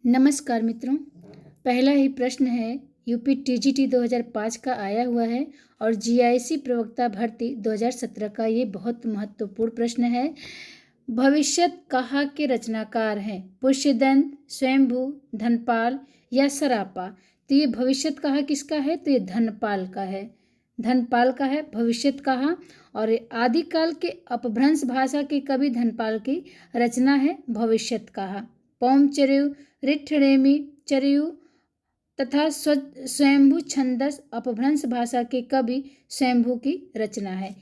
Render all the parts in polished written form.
नमस्कार मित्रों। पहला ही प्रश्न है, यूपी टीजीटी 2005 का आया हुआ है और जीआईसी प्रवक्ता भर्ती 2017 का ये बहुत महत्वपूर्ण प्रश्न है। भविष्यत कहा के रचनाकार हैं पुष्यदंत, स्वयंभू, धनपाल या सरापा। तो ये भविष्यत कहा किसका है? तो ये धनपाल का है, धनपाल का है भविष्यत कहा। और आदिकाल के अपभ्रंश भाषा के कवि धनपाल की रचना है भविष्यत कहा। पौमचर्यु, ऋठरेमी चर्यु तथा स्वयंभू छंदस अपभ्रंश भाषा के कवि स्वयंभू की रचना है।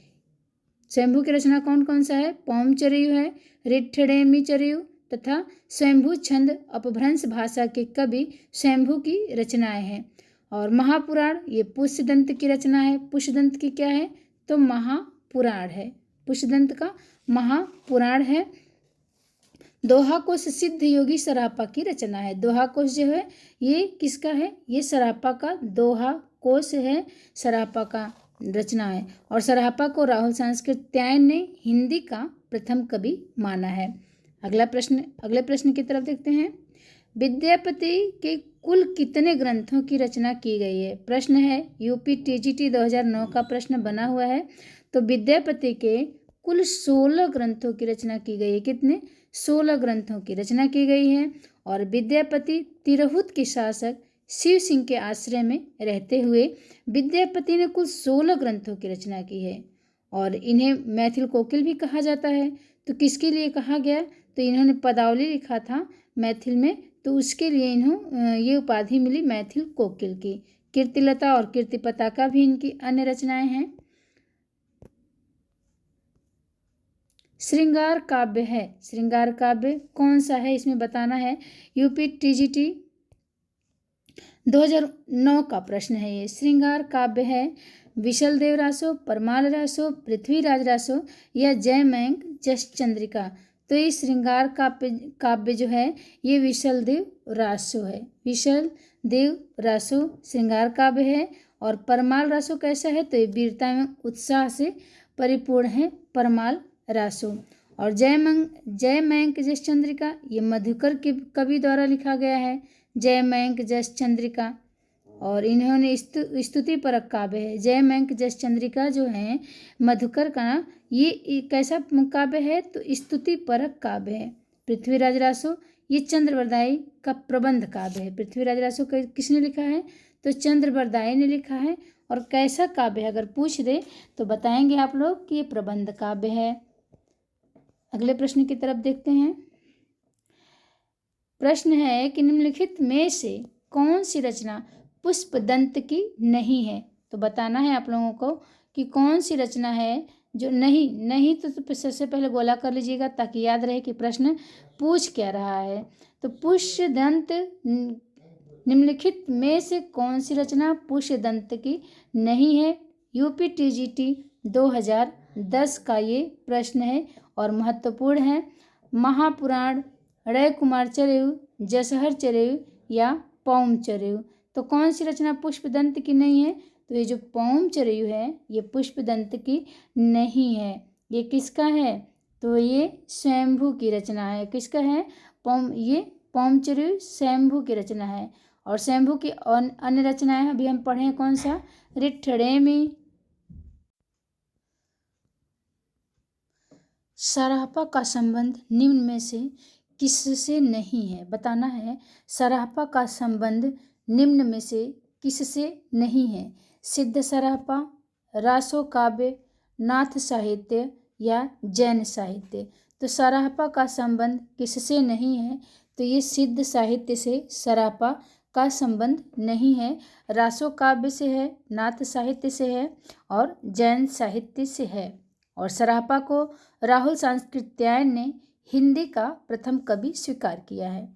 स्वयंभू की रचना कौन कौन सा है? पौमचर्यु है, ऋठरेमी चर्यु तथा स्वयंभू छंद अपभ्रंश भाषा के कवि स्वयंभू की रचनाएं हैं। और महापुराण ये पुष्यदंत की रचना है। पुष्यदंत की क्या है? तो महापुराण है, पुष्यदंत का महापुराण है। दोहा कोश सिद्ध योगी सरापा की रचना है। दोहा कोश जो है ये किसका है? ये सरापा का दोहा कोश है, सरापा का रचना है। और सरापा को राहुल सांकृत्यायन ने हिंदी का प्रथम कवि माना है। अगले प्रश्न की तरफ देखते हैं। विद्यापति के कुल कितने ग्रंथों की रचना की गई है? प्रश्न है, यूपी टीजीटी 2009 का प्रश्न बना हुआ है। तो विद्यापति के कुल 16 ग्रंथों की रचना की गई है। कितने? 16 ग्रंथों की रचना की गई है। और विद्यापति तिरहुत के शासक शिव सिंह के आश्रय में रहते हुए विद्यापति ने कुल 16 ग्रंथों की रचना की है। और इन्हें मैथिल कोकिल भी कहा जाता है। तो किसके लिए कहा गया? तो इन्होंने पदावली लिखा था मैथिल में, तो उसके लिए इन्हों ये उपाधि मिली मैथिल कोकिल की। कीर्तिलता और कीर्ति पताका भी इनकी अन्य रचनाएं हैं। श्रृंगार काव्य है, श्रृंगार काव्य कौन सा है इसमें बताना है। यूपी टीजीटी 2009 का प्रश्न है ये। श्रृंगार काव्य है विशलदेव रासो, परमाल रासो, पृथ्वीराज रासो या जयमंग जस चंद्रिका। तो ये श्रृंगार काव्य जो है ये विशलदेव रासो है, विशलदेव रासो श्रृंगार काव्य है। और परमाल रासो कैसा है? तो ये वीरता एवं उत्साह से परिपूर्ण है परमाल रासो। और जयमंक जस चंद्रिका ये मधुकर के कवि द्वारा लिखा गया है, जयमंक जस चंद्रिका। और इन्होंने स्तुति परक काव्य है। जयमंक जस चंद्रिका जो है मधुकर का, ये कैसा काव्य है? तो स्तुति परक काव्य है। पृथ्वीराज रासो ये चंद्रवरदाई का प्रबंध काव्य है। पृथ्वीराज रासो किसने लिखा है? तो चंद्रवरदाई ने लिखा है। और कैसा काव्य है अगर पूछ दे तो बताएंगे आप लोग कि ये प्रबंध काव्य है। अगले प्रश्न की तरफ देखते हैं। प्रश्न है कि निम्नलिखित में से कौन सी रचना पुष्पदंत की नहीं है? तो बताना है आप लोगों को कि कौन सी रचना है जो नहीं तो सबसे पहले गोला कर लीजिएगा ताकि याद रहे कि प्रश्न पूछ क्या रहा है। तो पुष्पदंत निम्नलिखित में से कौन सी रचना पुष्पदंत की नहीं है? यूपी टीजीटी 2010 का ये प्रश्न है और महत्वपूर्ण है। महापुराण, रे कुमार चरेयु, जसहर चरेयु या पौम चरेयु। तो कौन सी रचना पुष्पदंत की नहीं है? तो ये जो पौम चरेयु है ये पुष्पदंत की नहीं है। ये किसका है? तो ये स्वयंभू की रचना है। किसका है? ये पौम चरेयु स्वयंभू की रचना है। और स्वयंभू की अन्य रचनाएं अभी हम पढ़े हैं कौन सा? ऋठरेमी। सरापा का संबंध निम्न में से किससे नहीं है? बताना है। सरापा का संबंध निम्न में से किससे नहीं है? सिद्ध सरापा, रासो काव्य, नाथ साहित्य या जैन साहित्य। तो सरापा का संबंध किससे नहीं है? तो ये सिद्ध साहित्य से सरापा का संबंध नहीं है। रासो काव्य से है, नाथ साहित्य से है और जैन साहित्य से है। और सरापा को राहुल सांकृत्यायन ने हिंदी का प्रथम कवि स्वीकार किया है।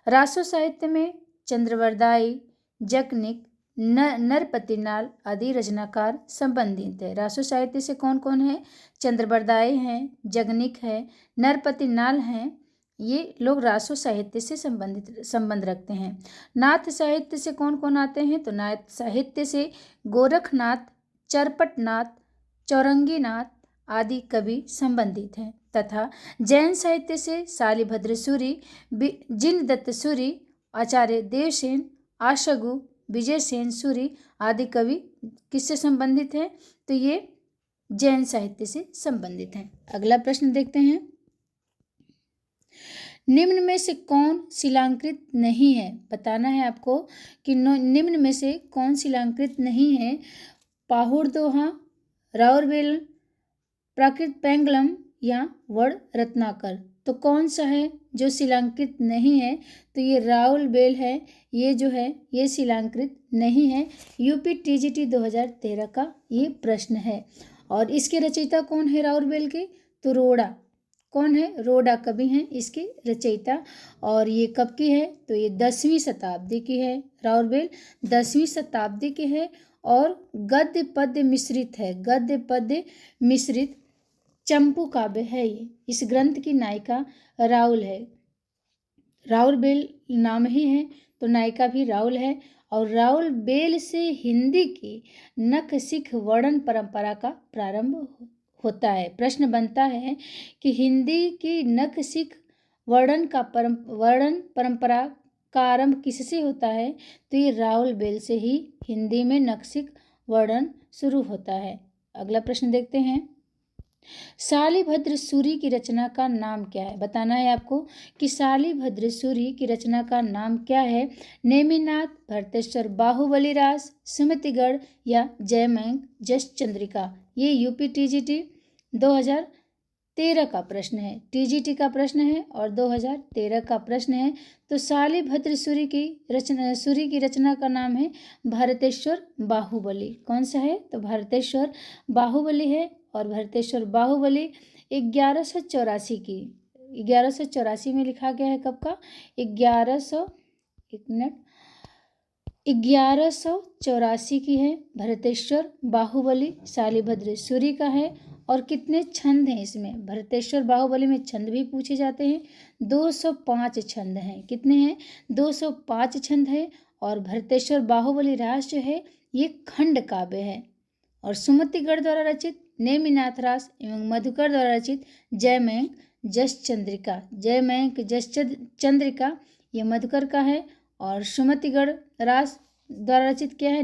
रासो साहित्य में चंद्रवरदाई, जगनिक, नरपतिनाल आदि रचनाकार संबंधित है। रासो साहित्य से कौन कौन है? चंद्रवरदाई हैं, जगनिक है, नरपतिनाल हैं। ये लोग रासो साहित्य से संबंध रखते हैं। नाथ साहित्य से कौन कौन आते हैं? तो नाथ साहित्य से गोरखनाथ, चरपटनाथ, चौरंगीनाथ आदि कवि संबंधित हैं। तथा जैन साहित्य से शालिभद्र सूरि, जिनदत्त सूरि आचार्य देवसेन, आशगु, विजय सेन सूरि आदि कवि किससे संबंधित हैं? तो ये जैन साहित्य से संबंधित हैं। अगला प्रश्न देखते हैं। निम्न में से कौन शिलांकृत नहीं है? बताना है आपको कि निम्न में से कौन शिलांकृत नहीं है। पाहुड़ दोहा, राउरवेल, प्राकृत पेंगलम या वड़ रत्नाकर। तो कौन सा है जो शिलांकृत नहीं है? तो ये राउल बेल है, ये जो है ये शिलांकृत नहीं है। यूपी टीजीटी 2013 का ये प्रश्न है। और इसके रचयिता कौन है राउल बेल के? तो रोड़ा। कौन है? रोड़ा कवि हैं इसके रचयिता। और ये कब की है? तो ये 10वीं शताब्दी की है। राउल बेल 10वीं शताब्दी के है और गद्य पद्य मिश्रित है। गद्य पद्य मिश्रित चंपू काव्य है ये। इस ग्रंथ की नायिका राउल है। राउल बेल नाम ही है तो नायिका भी राउल है। और राउल बेल से हिंदी की नख सिख वर्णन परंपरा का प्रारंभ होता है। प्रश्न बनता है कि हिंदी की नख सिख वर्णन परंपरा का आरंभ किससे होता है? तो ये राउल बेल से ही हिंदी में नख सिख वर्णन शुरू होता है। अगला प्रश्न देखते हैं। शालिभद्र सूरी की रचना का नाम क्या है? बताना है आपको कि शालिभद्र सूरी की रचना का नाम क्या है। नेमिनाथ, भरतेश्वर, बाहुबली रास, सुमतिगढ़ या जयमंग जस चंद्रिका। ये यूपी टीजीटी 2013 का प्रश्न है। टीजीटी का प्रश्न है और 2013 का प्रश्न है। तो शालिभद्र सूरी की रचना का नाम है भरतेश्वर बाहुबली। कौन सा है? तो भरतेश्वर बाहुबली है। और भरतेश्वर बाहुबली 1184 में लिखा गया है। कब का? 1184 की है। भरतेश्वर बाहुबली शालिभद्र सूरी का है। और कितने छंद हैं इसमें? भरतेश्वर बाहुबली में छंद भी पूछे जाते हैं। 205 छंद हैं। कितने हैं? 205 छंद है। और भरतेश्वर बाहुबली रास जो है ये खंड काव्य है। और सुमतिगढ़ द्वारा रचित नेमिनाथ रास एवं मधुकर द्वारा रचित जयमंग जस चंद्रिका ये मधुकर का है। और सुमतिगढ़ रास द्वारा रचित क्या है?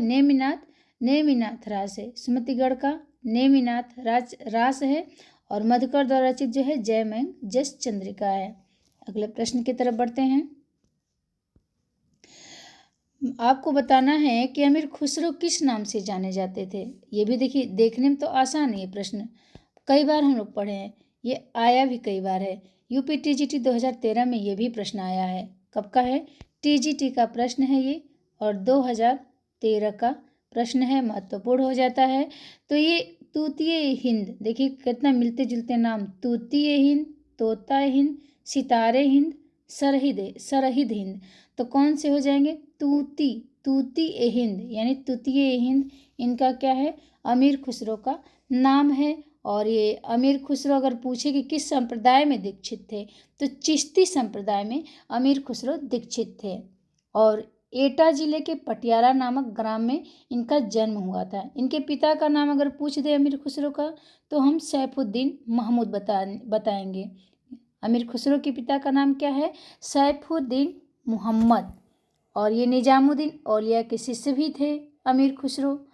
नेमिनाथ रास है। सुमतिगढ़ का नेमिनाथ रास है। और मधुकर द्वारा रचित जो है जयमंग जस चंद्रिका है। अगले प्रश्न की तरफ बढ़ते हैं। आपको बताना है कि अमीर खुसरो किस नाम से जाने जाते थे। ये भी देखिए, देखने में तो आसान है ये प्रश्न, कई बार हम लोग पढ़े हैं, ये आया भी कई बार है। यूपी टीजीटी 2013 में ये भी प्रश्न आया है। कब का है? टीजीटी का प्रश्न है ये और 2013 का प्रश्न है, महत्वपूर्ण हो जाता है। तो ये तूतीय हिंद, देखिए कितना मिलते जुलते नाम। तूतीय हिंद, तोता हिंद, सितारे हिंद, सरहिद हिंद। तो कौन से हो जाएंगे? तूती ए हिंद यानी तूतीय हिंद इनका क्या है? अमीर खुसरो का नाम है। और ये अमीर खुसरो अगर पूछे कि किस संप्रदाय में दीक्षित थे तो चिश्ती संप्रदाय में अमीर खुसरो दीक्षित थे। और एटा जिले के पटियाला नामक ग्राम में इनका जन्म हुआ था। इनके पिता का नाम अगर पूछ दे अमीर खुसरो का तो हम सैफुद्दीन महमूद बताएंगे। अमीर खुसरो के पिता का नाम क्या है? सैफुद्दीन मुहम्मद। और ये निजामुद्दीन औलिया के शिष्य भी थे अमीर खुसरो।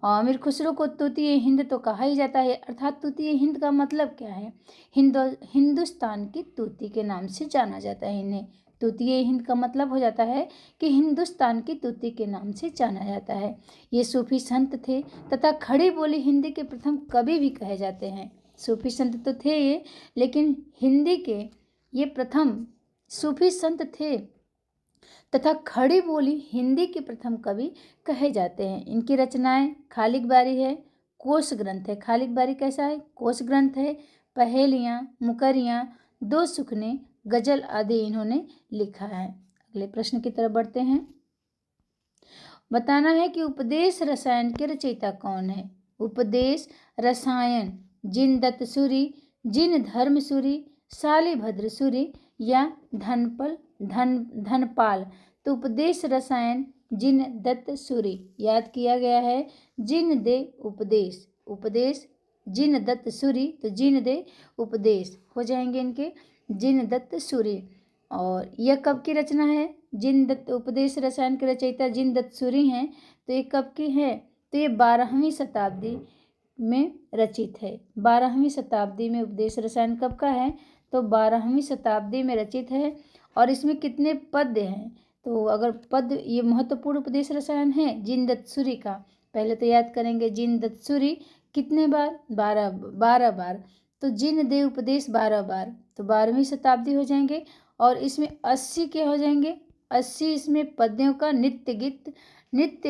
और अमीर खुसरो को तूतीय हिंद तो कहा ही जाता है। अर्थात तूतीय हिंद का मतलब क्या है? हिंदुस्तान की तूती के नाम से जाना जाता है इन्हें। तूतीय हिंद का मतलब हो जाता है कि हिंदुस्तान की तूती के नाम से जाना जाता है। ये सूफी संत थे तथा खड़ी बोली हिंदी के प्रथम कवि भी कहे जाते हैं। सूफी संत तो थे ये, लेकिन हिंदी के ये प्रथम सूफी संत थे तथा खड़ी बोली हिंदी के प्रथम कवि कहे जाते हैं। इनकी रचनाएं खालिक बारी है, कोश ग्रंथ है। खालिक बारी कैसा है? कोश ग्रंथ है। पहेलियाँ, मुकरियाँ, दो सुखने, गजल आदि इन्होंने लिखा है। अगले प्रश्न की तरफ बढ़ते हैं। बताना है कि उपदेश रसायन के रचयिता कौन है। उपदेश रसायन जिन दत्त सूरी, जिन धर्म सूरी, शालिभद्र सूरी या धनपाल। तो उपदेश रसायन जिन दत्त सूरी याद किया गया है। जिन दे उपदेश, उपदेश जिन दत्त सूरी तो जिन दे उपदेश हो जाएंगे इनके जिन दत्त सूरी। और यह कब की रचना है? जिन दत्त उपदेश रसायन के रचयिता जिन दत्त सूरी हैं, तो ये कब की है? तो ये 12वीं शताब्दी में रचित है। 12वीं शताब्दी में उपदेश रसायन कब का है? तो 12वीं शताब्दी में रचित है। और इसमें कितने पद्य हैं? तो अगर पद, ये महत्वपूर्ण उपदेश रसायन है जिन दत्त सूरी का। पहले तो याद करेंगे जिन दत्त सूरी कितने बार? 12 बार। तो जिन दे उपदेश 12 बार, तो 12वीं शताब्दी हो जाएंगे। और इसमें 80 क्या हो जाएंगे? 80 इसमें पद्यों का नित्य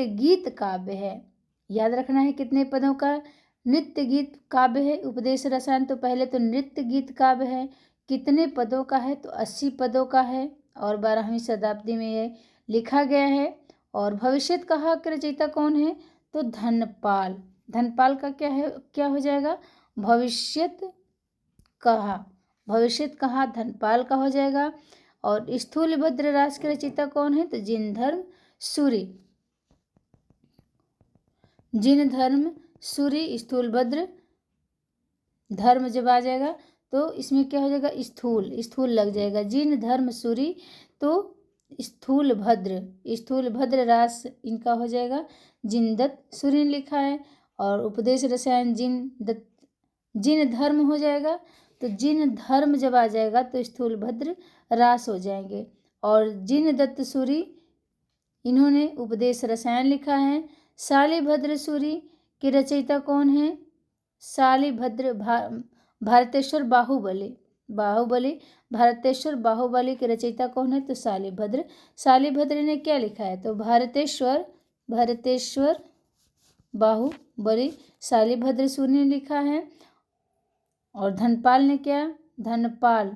गीत काव्य है। याद रखना है कितने पदों का नित्य गीत काव्य है उपदेश रसायन। तो पहले तो नृत्य गीत काव्य है, कितने पदों का है? तो 80 पदों का है। और 12वीं शताब्दी में यह लिखा गया है। और भविष्यत कहा के रचयिता कौन है? तो धनपाल। धनपाल का क्या है, क्या हो जाएगा? भविष्यत कहा धनपाल का हो जाएगा। और स्थूलभद्र रास के रचयिता कौन है? तो जिनधर्म सूरी। स्थूलभद्र धर्म जब आ जाएगा तो इसमें क्या हो जाएगा? स्थूल लग जाएगा। जिन धर्म सूरी, तो स्थूलभद्र रास इनका हो जाएगा। जिन दत्त सूरी ने लिखा है। और उपदेश रसायन जिन धर्म हो जाएगा। तो जिन धर्म जब आ जाएगा तो स्थूलभद्र रास हो जाएंगे। और जिन दत्त सूरी, इन्होंने उपदेश रसायन लिखा है। शालिभद्र सूरी के रचयिता कौन है? शालिभद्र भारतेश्वर भारतेश्वर बाहुबली के रचयिता कौन है? तो शालिभद्र ने क्या लिखा है? तो भारतेश्वर बाहुबली शालिभद्र सूरी ने लिखा है। और धनपाल ने क्या? धनपाल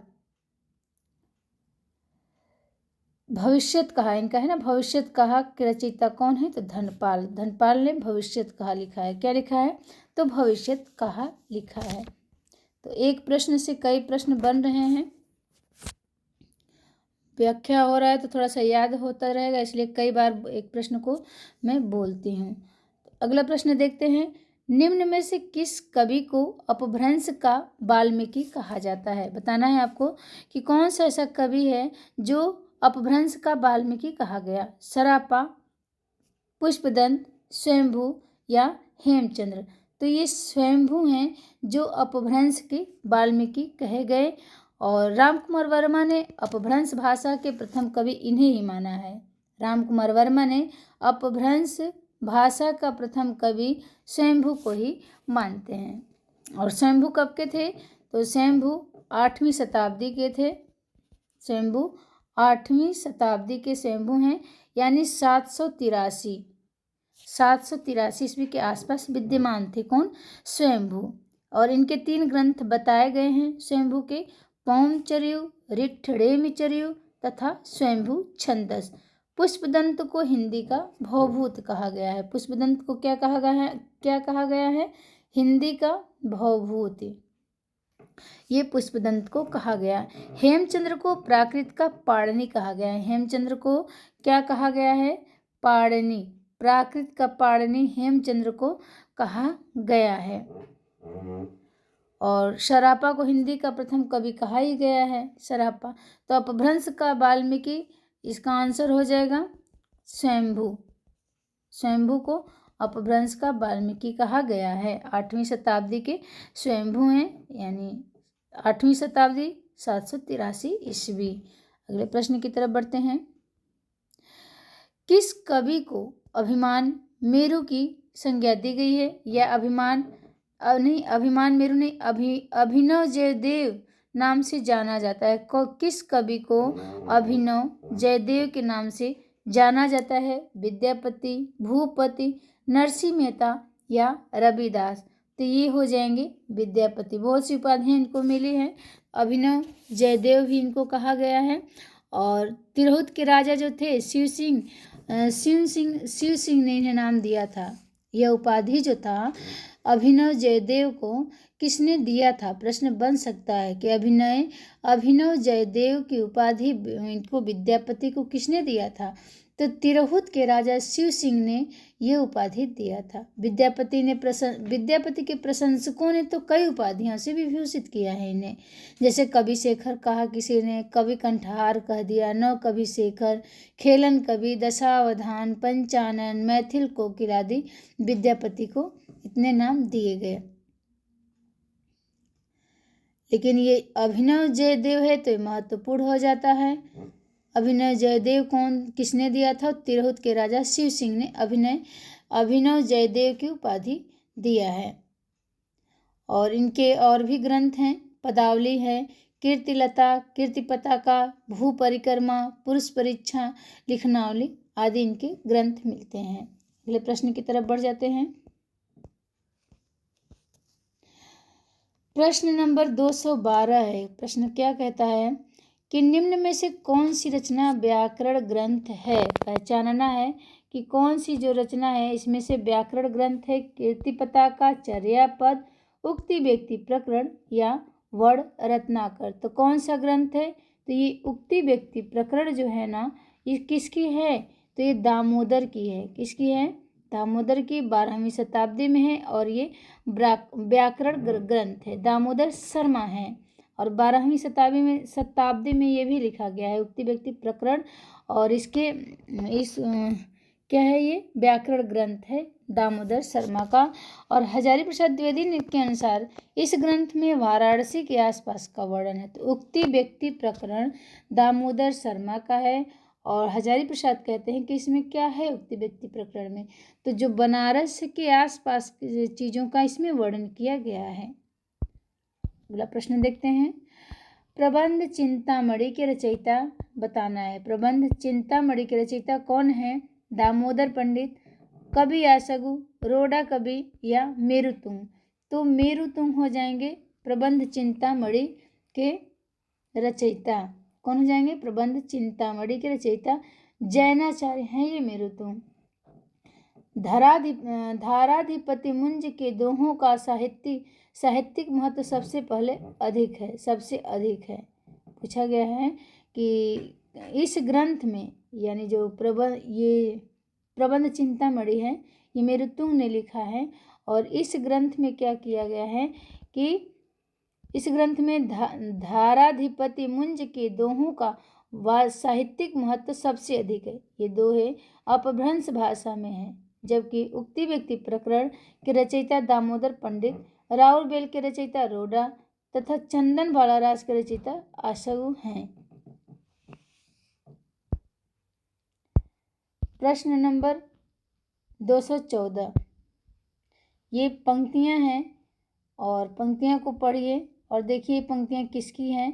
भविष्यत कहा इनका है ना। भविष्यत कहा के रचयिता कौन है? तो धनपाल ने भविष्यत कहा लिखा है। क्या लिखा है? तो भविष्यत कहा लिखा है। तो एक प्रश्न से कई प्रश्न बन रहे हैं। व्याख्या हो रहा है तो थोड़ा सा याद होता रहेगा, इसलिए कई बार एक प्रश्न को मैं बोलती हूँ। अगला प्रश्न देखते हैं। निम्न में से किस कवि को अपभ्रंश का वाल्मीकि कहा जाता है? बताना है आपको कि कौन सा ऐसा कवि है जो अपभ्रंश का वाल्मीकि कहा गया। सरापा, पुष्पदंत, स्वयंभू या हेमचंद्र। तो ये स्वयंभू हैं जो अपभ्रंश के वाल्मीकि कहे गए। और रामकुमार वर्मा ने अपभ्रंश भाषा के प्रथम कवि इन्हें ही माना है। रामकुमार वर्मा ने अपभ्रंश भाषा का प्रथम कवि स्वयंभू को ही मानते हैं। और स्वयंभू कब के थे? तो स्वयंभू 8वीं शताब्दी के थे। स्वयंभू 8वीं शताब्दी के स्वयंभू हैं, यानी 783 ईस्वी के आसपास विद्यमान थे। कौन? स्वयंभू। और इनके 3 ग्रंथ बताए गए हैं स्वयंभू के: पौमचर्यु, रिट्ठडेमीचर्यु तथा स्वयंभू छंदस। पुष्पदंत को हिंदी का भवभूत कहा गया है। पुष्पदंत को क्या कहा गया है? हिंदी का भवभूत। ये पुष्पदंत को कहा गया। हेमचंद्र को प्राकृत का पाणिनि कहा गया है। हेमचंद्र को क्या कहा गया है? पाणिनि। प्राकृत का पाणिनि हेमचंद्र को कहा गया है। और सरापा को हिंदी का प्रथम कवि कहा ही गया है, सरापा। तो अपभ्रंश का वाल्मीकि इसका आंसर हो जाएगा स्वयंभू। स्वयंभू को अपभ्रंश का वाल्मीकि कहा गया है। 8वीं शताब्दी के स्वयंभू हैं, यानी 8वीं शताब्दी 783 ईस्वी। अगले प्रश्न की तरफ बढ़ते हैं। किस कवि को अभिमान मेरु की संज्ञा दी गई है? या अभिमान मेरु नहीं, अभिनव जयदेव नाम से जाना जाता है। किस कवि को अभिनव जयदेव के नाम से जाना जाता है? विद्यापति, भूपति, नरसिंह मेहता या रविदास। तो ये हो जाएंगे विद्यापति। बहुत सी उपाधियाँ इनको मिली हैं। अभिनव जयदेव भी इनको कहा गया है। और तिरहुत के राजा जो थे शिव सिंह ने इन्हें नाम दिया था। यह उपाधि जो था अभिनव जयदेव को किसने दिया था? प्रश्न बन सकता है कि अभिनव जयदेव की उपाधि इनको विद्यापति को किसने दिया था? तो तिरहुत के राजा शिव सिंह ने ये उपाधि दिया था। विद्यापति के प्रशंसकों ने तो कई उपाधियों से विभूषित किया है इन्हें, जैसे कवि शेखर कहा किसी ने, कवि कंठहार कह दिया, नव कवि शेखर, खेलन कवि, दशावधान, पंचानन, मैथिल कोकिल आदि विद्यापति को इतने नाम दिए गए। लेकिन ये अभिनव जयदेव है तो महत्वपूर्ण हो जाता है। अभिनव जयदेव किसने दिया था? तिरहुत के राजा शिव सिंह ने अभिनव जयदेव की उपाधि दिया है। और इनके और भी ग्रंथ हैं, पदावली है, कीर्तिलता, कीर्ति पताका, भू परिक्रमा, पुरुष परीक्षा, लिखनावली आदि इनके ग्रंथ मिलते हैं। अगले प्रश्न की तरफ बढ़ जाते हैं। प्रश्न नंबर 212 है। प्रश्न क्या कहता है कि निम्न में से कौन सी रचना व्याकरण ग्रंथ है? पहचानना है कि कौन सी जो रचना है इसमें से व्याकरण ग्रंथ है। कीर्ति पताका, चर्यापद, उक्ति व्यक्ति प्रकरण या वर्ण रत्नाकर। तो कौन सा ग्रंथ है? तो ये उक्ति व्यक्ति प्रकरण जो है ना, ये किसकी है? तो ये दामोदर की है। किसकी है? दामोदर की, 12वीं शताब्दी में है और ये व्याकरण ग्रंथ है, दामोदर शर्मा है। और 12वीं शताब्दी में ये भी लिखा गया है, उक्ति व्यक्ति प्रकरण। और क्या है ये? व्याकरण ग्रंथ है दामोदर शर्मा का। और हजारी प्रसाद द्विवेदी के अनुसार इस ग्रंथ में वाराणसी के आसपास का वर्णन है। तो उक्ति व्यक्ति प्रकरण दामोदर शर्मा का है और हजारी प्रसाद कहते हैं कि इसमें क्या है उक्ति व्यक्ति प्रकरण में, तो जो बनारस के आसपास की चीज़ों का इसमें वर्णन किया गया है। अगला प्रश्न देखते हैं। प्रबंध चिंतामणि के रचयिता बताना है। प्रबंध चिंतामणि के रचयिता कौन है? दामोदर पंडित, कवि आसगु, रोडा कवि या मेरुतुंग। तो मेरुतुंग हो जाएंगे प्रबंध चिंतामणि के रचयिता। कौन हो जाएंगे? प्रबंध चिंतामणि के रचयिता जैनाचार्य हैं ये मेरुतुंग। धाराधिपति मुंज के दोहों का साहित्यिक महत्व सबसे अधिक है। पूछा गया है कि इस ग्रंथ में, यानी जो प्रबंध चिंतामणि है ये मेरुतुंग ने लिखा है। और इस ग्रंथ में क्या किया गया है कि इस ग्रंथ में धाराधिपति मुंज के दोहों का साहित्यिक महत्व सबसे अधिक है। ये दोहे अपभ्रंश भाषा में है, जबकि उक्ति व्यक्ति प्रकरण के रचयिता दामोदर पंडित, राउरबेल के रचयिता रोडा तथा चंदन भालारास के रचयिता आसगु हैं। प्रश्न नंबर 214। ये पंक्तियां हैं और पंक्तियों को पढ़िए और देखिए पंक्तियां किसकी हैं।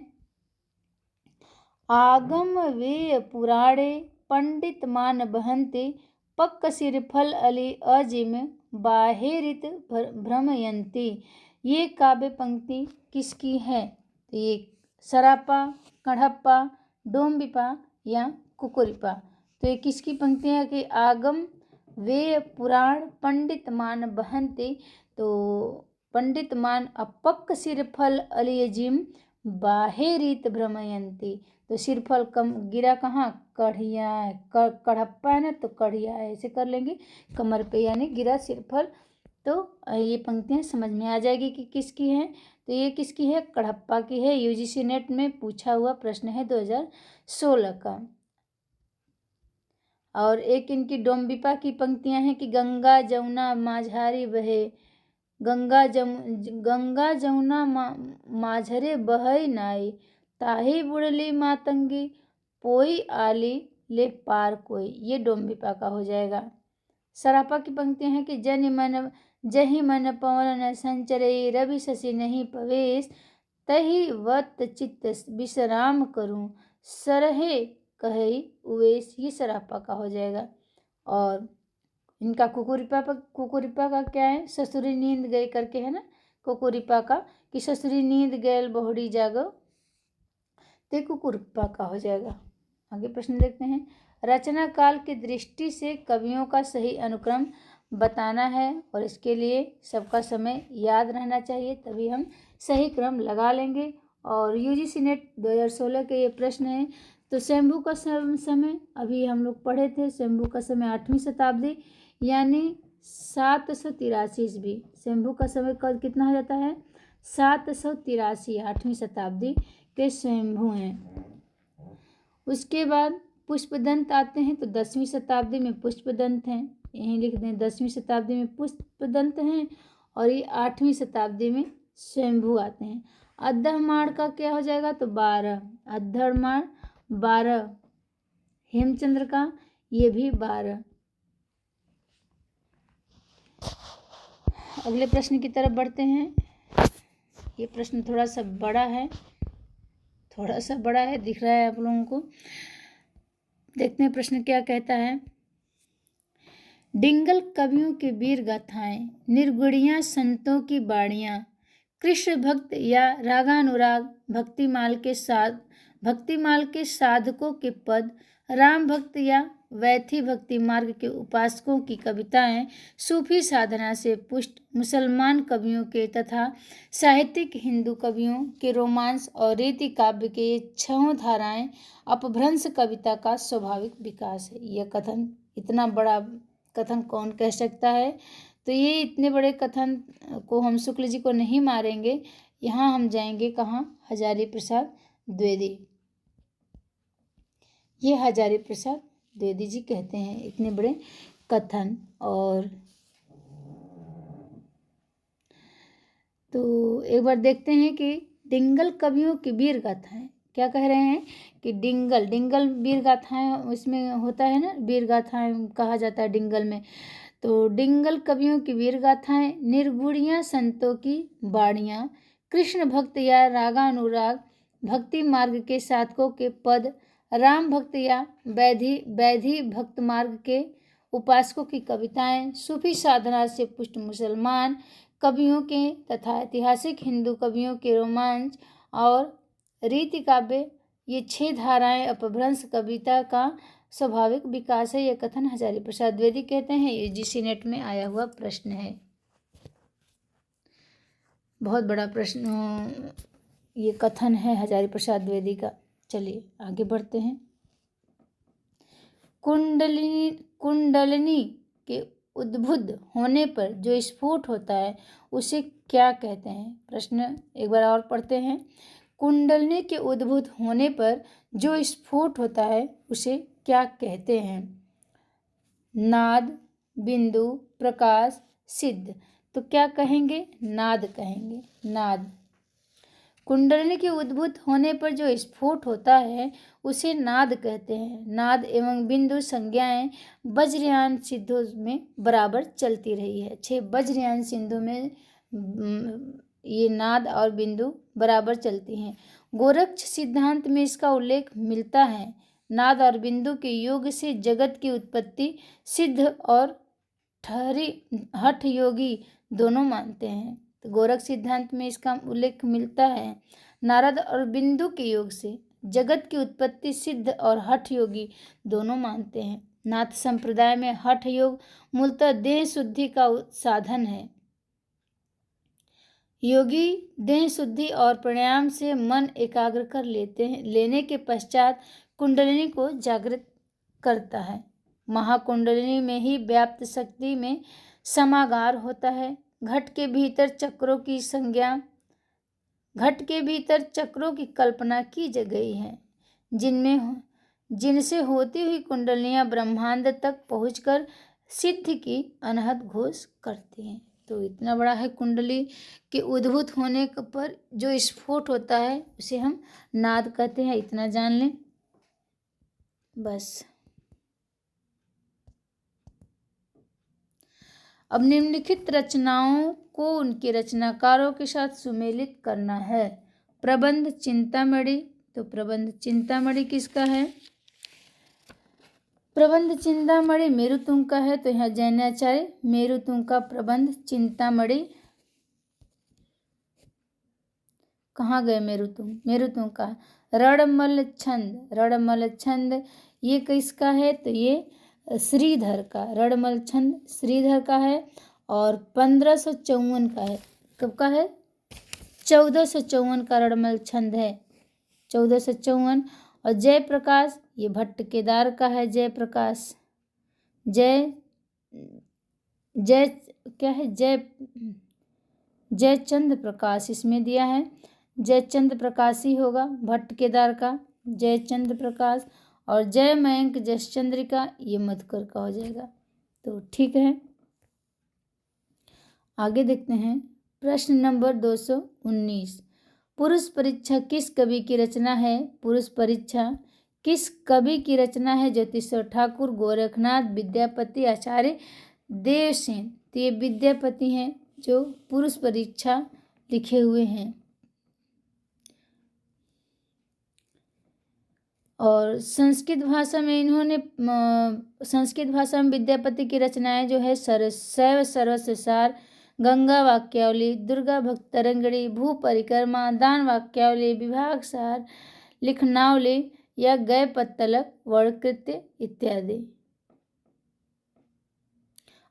आगम वे पुराणे पंडित मान बहंते, पक्क सिर फल अली अजिम बाहेरित भ्रमयंती। ये काव्य पंक्ति किसकी है? तो ये सरापा, कढ़प्पा, डोम्बिपा या कुकुरिपा। तो ये किसकी पंक्ति है कि आगम वे पुराण पंडित मान बहंते, तो पंडित मान अपक्क सिर फल अलियजिम बाहेरित भ्रमयंती। तो सिरफल कम गिरा कहाँ? कढ़िया, कढ़प्पा है ना, तो कढ़िया ऐसे कर लेंगे कमर पे, यानी गिरा सिरफल। तो ये पंक्तियां समझ में आ जाएगी कि किसकी है। तो ये किसकी है? कढ़प्पा की है। यूजीसी नेट में पूछा हुआ प्रश्न है 2016 का। और एक इनकी डोम्बिपा की पंक्तियां हैं कि गंगा जमुना माझारी बहे, गंगा जमुना माझरे बहई नाई, ताही बुड़ली मातंगी पोई आली ले पार कोई। ये डोम्बिपा का हो जाएगा। सरापा की पंक्तियां हैं कि जहि मन पवन न संचरे, रवि शशि नहीं पवेश, तही वत चित्त विश्राम करूं, सरहे कहे उवेश। ये सरापा का हो जाएगा। और इनका कुकुरिपा का क्या है? ससुरी नींद गई करके है ना कुकुरिपा का, कि ससुरी नींद गैल बहुड़ी जागो, ते कुकुरिपा का हो जाएगा। आगे प्रश्न देखते हैं। रचना काल की दृष्टि से कवियों का सही अनुक्रम बताना है और इसके लिए सबका समय याद रहना चाहिए, तभी हम सही क्रम लगा लेंगे। और यूजीसी नेट 2016 के ये प्रश्न हैं। तो शंभू का समय अभी हम लोग पढ़े थे, शंभू का समय 8वीं शताब्दी यानी 783 ईस्वी। शंभू का समय कब कितना हो जाता है? 783, 8वीं शताब्दी के शंभू हैं। उसके बाद पुष्पदंत आते हैं, तो 10वीं शताब्दी में पुष्पदंत हैं, यहीं लिख दें 10वीं शताब्दी में पुष्पदंत हैं। और ये 8वीं शताब्दी में शंभू आते हैं। अद्धमाण का क्या हो जाएगा? तो 12, अद्धमाण 12। हेमचंद्र का ये भी 12। अगले प्रश्न की तरफ बढ़ते हैं। ये प्रश्न थोड़ा सा बड़ा है, दिख रहा है आप लोगों को। देखते हैं प्रश्न क्या कहता है। डिंगल कवियों की वीर गाथाएं, निर्गुणियां संतों की बाणियां, कृष्ण भक्त या रागानुराग, भक्तिमाल के साधकों के पद, राम भक्त या वैथी भक्ति मार्ग के उपासकों की कविताएं, सूफी साधना से पुष्ट मुसलमान कवियों के तथा साहित्यिक हिंदू कवियों के रोमांस और रीति काव्य के ये छहों धाराएं अपभ्रंश कविता का स्वाभाविक विकास है। यह कथन, इतना बड़ा कथन कौन कह सकता है? तो ये इतने बड़े कथन को हम शुक्ल जी को नहीं मारेंगे। यहाँ हम जाएंगे कहाँ? हजारी प्रसाद द्विवेदी। ये हजारी प्रसाद द्विवेदी जी कहते हैं इतने बड़े कथन। और तो एक बार देखते हैं कि डिंगल कवियों की वीर गाथाएं क्या कह रहे हैं कि डिंगल वीर गाथाएं, उसमें होता है ना, वीर गाथाएं कहा जाता है डिंगल में। तो डिंगल कवियों की वीर गाथाएं, निर्गुणियां संतों की बाणियां, कृष्ण भक्त या रागानुराग, भक्ति मार्ग के साधकों के पद, राम भक्त या वैधी भक्त मार्ग के उपासकों की कविताएं, सूफी साधना से पुष्ट मुसलमान कवियों के तथा ऐतिहासिक हिंदू कवियों के रोमांच और रीति काव्य, ये 6 धाराएं अपभ्रंश कविता का स्वाभाविक विकास है। यह कथन हजारी प्रसाद द्विवेदी कहते हैं। यूजीसी नेट में आया हुआ प्रश्न है, बहुत बड़ा प्रश्न ये कथन है हजारी प्रसाद द्विवेदी का। चलिए आगे बढ़ते हैं। कुंडलिनी के उद्भुत होने पर जो स्फोट होता है उसे क्या कहते हैं? प्रश्न एक बार और पढ़ते हैं। कुंडलिनी के उद्भुत होने पर जो स्फोट होता है उसे क्या कहते हैं? नाद, बिंदु, प्रकाश, सिद्ध। तो क्या कहेंगे? नाद कहेंगे, नाद। कुंडलिनी के उद्भूत होने पर जो स्फोट होता है उसे नाद कहते हैं। नाद एवं बिंदु संज्ञाएं वज्रयान सिद्धों में बराबर चलती रही है। 6 वज्रयान सिद्धों में ये नाद और बिंदु बराबर चलती हैं। गोरक्ष सिद्धांत में इसका उल्लेख मिलता है। नाद और बिंदु के योग से जगत की उत्पत्ति सिद्ध और हठ योगी दोनों मानते हैं। तो गोरख सिद्धांत में इसका उल्लेख मिलता है। नारद और बिंदु के योग से जगत की उत्पत्ति सिद्ध और हठ योगी दोनों मानते हैं। नाथ संप्रदाय में हठ योग मूलतः देह शुद्धि का साधन है। योगी देह शुद्धि और प्राणायाम से मन एकाग्र कर लेने के पश्चात कुंडलिनी को जागृत करता है। महाकुंडलिनी में ही व्याप्त शक्ति में समागार होता है। घट के भीतर चक्रों की कल्पना की गई है, जिनसे होती हुई कुंडलियां ब्रह्मांड तक पहुंचकर सिद्धि की अनहद घोष करती हैं। तो इतना बड़ा है कुंडली के उद्भूत होने पर जो स्फोट होता है उसे हम नाद कहते हैं। इतना जान लें बस। अब निम्नलिखित रचनाओं को उनके रचनाकारों के साथ सुमेलित करना है। प्रबंध चिंतामणि। तो प्रबंध चिंतामणि किसका है? प्रबंध चिंतामणि मेरुतुंग का है। तो यहाँ जैनाचार्य मेरुतुंग का प्रबंध चिंतामणि। कहाँ गए मेरुतुंग का। रणमल छंद ये किसका है? तो ये श्रीधर का, रणमल छंद श्रीधर का है और 1554 का है। कब का है? 1454 का रणमल छंद है, 1454। और जयप्रकाश ये भट्ट केदार का है, जयप्रकाश, जय क्या है? जयचंद प्रकाश इसमें दिया है, जयचंद प्रकाश ही होगा भट्ट केदार का, जयचंद प्रकाश। और जय मयंक जसचंद्रिका ये मधुकर का हो जाएगा। तो ठीक है, आगे देखते हैं प्रश्न नंबर 219। पुरुष परीक्षा किस कवि की रचना है? पुरुष परीक्षा किस कवि की रचना है? ज्योतिषवर ठाकुर, गोरखनाथ, विद्यापति, आचार्य देवसेन। तो ये विद्यापति हैं जो पुरुष परीक्षा लिखे हुए हैं। और संस्कृत भाषा में इन्होंने संस्कृत भाषा में विद्यापति की रचनाएं जो है शैव सर्वस्व सार, गंगा वाक्यावली, दुर्गा भक्त तरंगिणी, भू परिक्रमा, दान वाक्यावली, विभाग सार, लिखनावली या गय पत्तलक, वर्णकृत्य इत्यादि।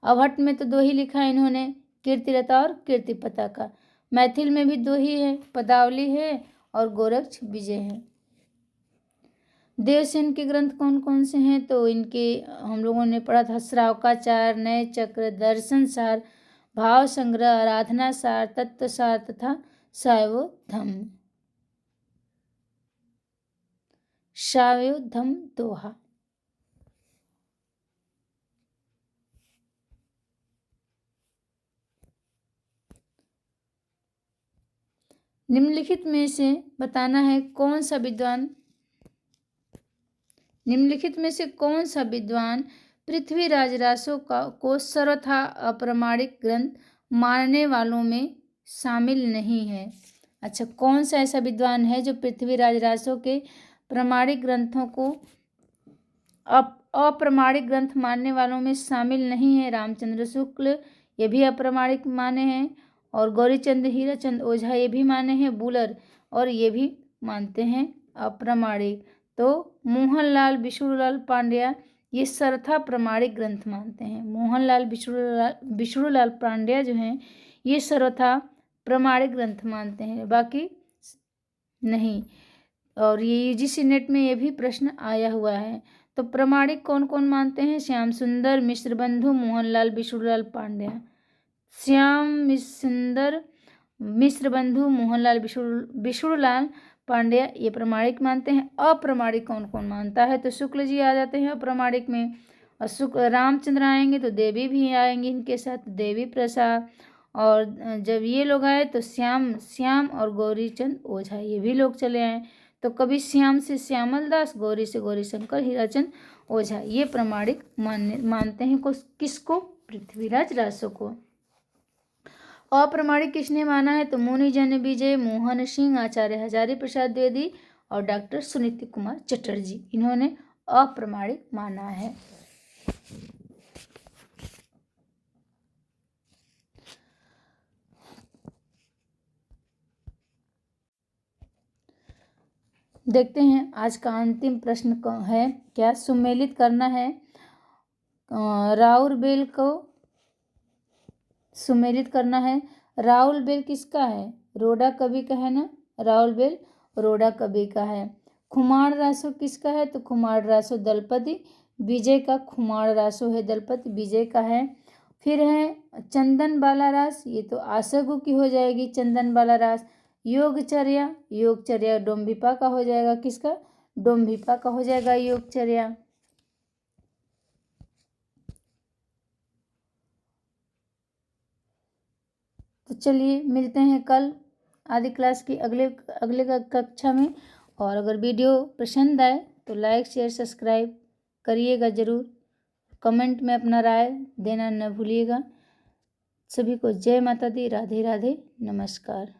अभट्ट में तो 2 ही लिखा है इन्होंने, कीर्तिलता और कीर्ति पताका। मैथिल में भी 2 ही है, पदावली है और गोरक्ष विजय है। देवसेन के ग्रंथ कौन कौन से हैं? तो इनके हम लोगों ने पढ़ा था श्रावकाचार, नय चक्र, दर्शन सार, भाव संग्रह, आराधना सार, तत्व सार तथा सायोधम दोहा। निम्नलिखित में से बताना है कौन सा विद्वान, निम्नलिखित में से कौन सा विद्वान पृथ्वीराज रासो को सर्वथा अप्रमाणिक ग्रंथ मानने वालों में शामिल नहीं है? अच्छा, कौन सा ऐसा विद्वान है जो पृथ्वीराज रासो के प्रमाणिक ग्रंथों को अप्रमाणिक ग्रंथ मानने वालों में शामिल नहीं है? रामचंद्र शुक्ल ये भी अप्रमाणिक माने हैं, और गौरीचंद हीराचंद ओझा ये भी माने हैं बुलर, और ये भी मानते हैं अप्रमाणिक। तो मोहनलाल विष्णुलाल पांड्या ये सर्वथा प्रमाणिक ग्रंथ मानते हैं। मोहनलाल विष्णुलाल पांड्या जो हैं ये सर्वथा प्रमाणिक ग्रंथ मानते हैं, बाकी नहीं। और ये यूजीसी नेट में ये भी प्रश्न आया हुआ है। तो प्रमाणिक कौन कौन मानते हैं? श्याम सुंदर, मिश्र बंधु, मोहनलाल विष्णुलाल पांड्या। श्याम सुंदर, मिश्र बंधु, मोहनलाल विष्णुलाल पांड्या ये प्रमाणिक मानते हैं। अप्रमाणिक कौन कौन मानता है? तो शुक्ल जी आ जाते हैं अप्रमाणिक में, और रामचंद्र आएंगे तो देवी भी आएंगे इनके साथ, देवी प्रसाद। और जब ये लोग आए तो श्याम और गौरीचंद ओझा ये भी लोग चले आए। तो कभी श्याम से श्यामल दास, गौरी से गौरीशंकर, हीराचंद ओझा ये प्रमाणिक मानते हैं किसको? पृथ्वीराज रासो को। अप्रमाणिक किसने माना है? तो मुनिजन विजय, मोहन सिंह, आचार्य हजारी प्रसाद द्विवेदी और डॉक्टर सुनीति कुमार चटर्जी, इन्होंने अप्रमाणिक माना है। देखते हैं आज का अंतिम प्रश्न है क्या? सुमेलित करना है राउल बेल को, सुमेलित करना है। राउल बेल किसका है? रोडा कवि का है ना, राउल बेल रोडा कवि का है। खुमार रासो किसका है? तो खुमार रासो दलपति विजय का, खुमार रासो है दलपति विजय का है। फिर है चंदन बाला रास, ये तो आसगु की हो जाएगी चंदन बाला रास। योगचर्या डोम्भिपा का हो जाएगा, किसका? डोम्भिपा का हो जाएगा योगचर्या। तो चलिए मिलते हैं कल आदि क्लास की अगले कक्षा में। और अगर वीडियो पसंद आए तो लाइक शेयर सब्सक्राइब करिएगा ज़रूर। कमेंट में अपना राय देना न भूलिएगा। सभी को जय माता दी, राधे राधे, नमस्कार।